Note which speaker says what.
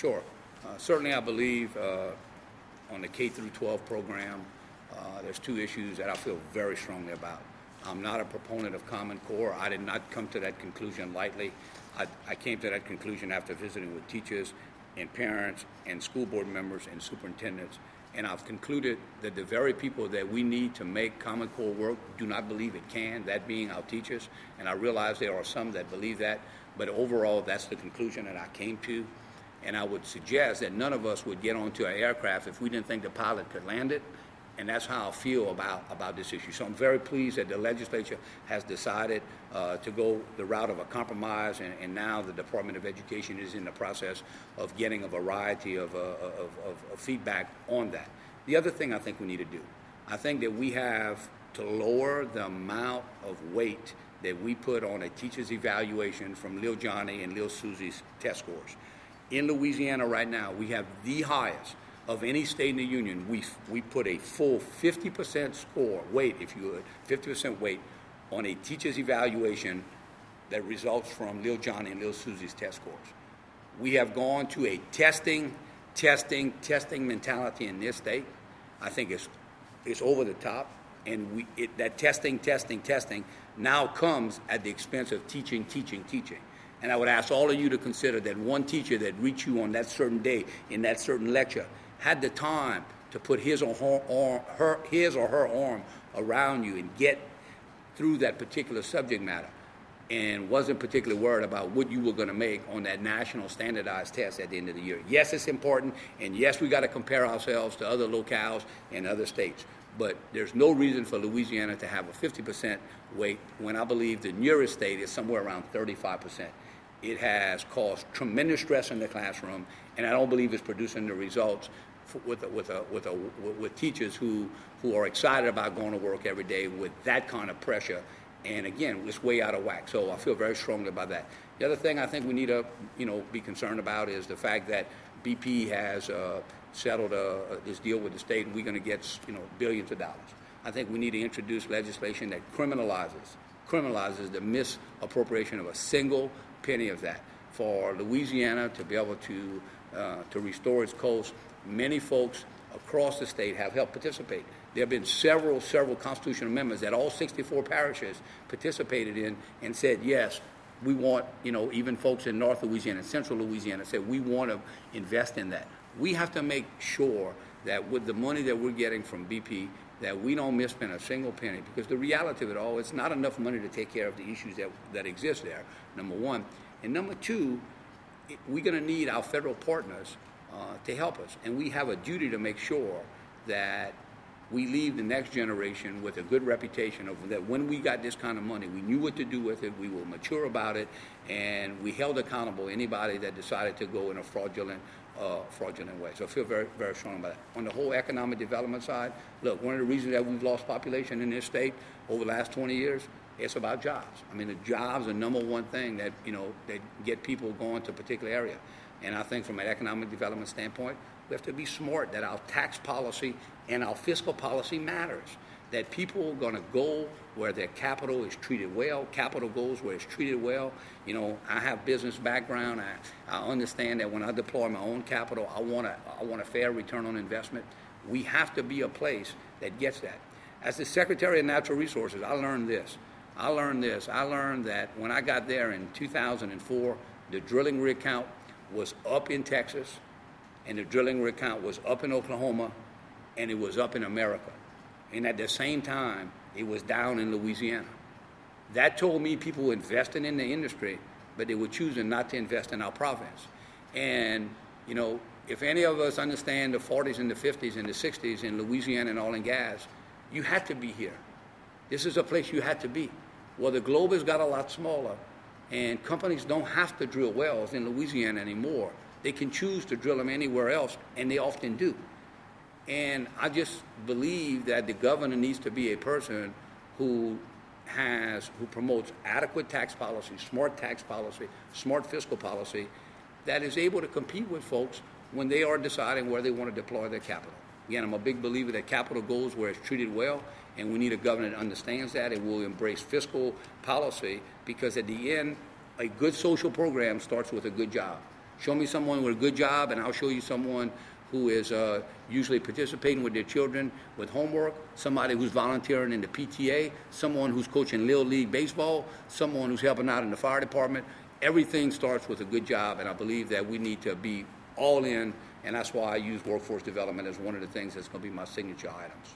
Speaker 1: Sure. Certainly I believe on the K through 12 program, there's two issues that I feel very strongly about. I'm not a proponent of Common Core. I did not come to that conclusion lightly. I came to that conclusion after visiting with teachers and parents and school board members and superintendents. And I've concluded that the very people that we need to make Common Core work do not believe it can, that being our teachers. And I realize there are some that believe that, but overall, that's the conclusion that I came to. And I would suggest that none of us would get onto an aircraft if we didn't think the pilot could land it. And that's how I feel about this issue. So I'm very pleased that the legislature has decided to go the route of a compromise, and now the Department of Education is in the process of getting a variety of feedback on that. The other thing I think we need to do, I think that we have to lower the amount of weight that we put on a teacher's evaluation from Lil Johnny and Lil Susie's test scores. In Louisiana right now, we have the highest of any state in the union. We put a full 50% weight, if you would, 50% weight on a teacher's evaluation that results from Lil Johnny and Lil Susie's test scores. We have gone to a testing mentality in this state. I think it's over the top, and that testing now comes at the expense of teaching. And I would ask all of you to consider that one teacher that reached you on that certain day in that certain lecture had the time to put his or her arm around you and get through that particular subject matter, and wasn't particularly worried about what you were going to make on that national standardized test at the end of the year. Yes, it's important, and yes, we got to compare ourselves to other locales and other states. But there's no reason for Louisiana to have a 50% weight when I believe the nearest state is somewhere around 35%. It has caused tremendous stress in the classroom, and I don't believe it's producing the results with teachers who are excited about going to work every day with that kind of pressure. And again, it's way out of whack. So I feel very strongly about that. The other thing I think we need to be concerned about is the fact that BP has settled this deal with the state, and we're going to get billions of dollars. I think we need to introduce legislation that criminalizes the misappropriation of a single penny of that. For Louisiana to be able to restore its coast, many folks across the state have helped participate. There have been several constitutional amendments that all 64 parishes participated in and said, yes, we want, even folks in North Louisiana, Central Louisiana said, we want to invest in that. We have to make sure that with the money that we're getting from BP, that we don't misspend a single penny, because the reality of it all, it's not enough money to take care of the issues that exist there, number one. And number two, we're going to need our federal partners to help us. And we have a duty to make sure that we leave the next generation with a good reputation of that when we got this kind of money, we knew what to do with it, we were mature about it, and we held accountable anybody that decided to go in a fraudulent way. So I feel very, very strong about that. On the whole economic development side, look, one of the reasons that we've lost population in this state over the last 20 years, it's about jobs. I mean, the jobs are the number one thing that get people going to a particular area. And I think from an economic development standpoint, we have to be smart that our tax policy and our fiscal policy matters, that people are going to go where their capital is treated well. Capital goes where it's treated well. I have business background. I understand that when I deploy my own capital, I want a fair return on investment. We have to be a place that gets that. As the Secretary of Natural Resources, I learned this. I learned that when I got there in 2004, the drilling rig count was up in Texas, and the drilling rig count was up in Oklahoma, and it was up in America. And at the same time, it was down in Louisiana. That told me people were investing in the industry, but they were choosing not to invest in our province. And, if any of us understand the 40s and the 50s and the 60s in Louisiana and oil and gas, you had to be here. This is a place you had to be. Well, the globe has got a lot smaller, and companies don't have to drill wells in Louisiana anymore. They can choose to drill them anywhere else, and they often do. And I just believe that the governor needs to be a person who promotes adequate tax policy, smart fiscal policy, that is able to compete with folks when they are deciding where they want to deploy their capital. Again, I'm a big believer that capital goes where it's treated well, and we need a governor that understands that and will embrace fiscal policy, because at the end, a good social program starts with a good job. Show me someone with a good job, and I'll show you someone who is usually participating with their children with homework, somebody who's volunteering in the PTA, someone who's coaching Little League Baseball, someone who's helping out in the fire department. Everything starts with a good job, and I believe that we need to be all in, and that's why I use workforce development as one of the things that's going to be my signature items.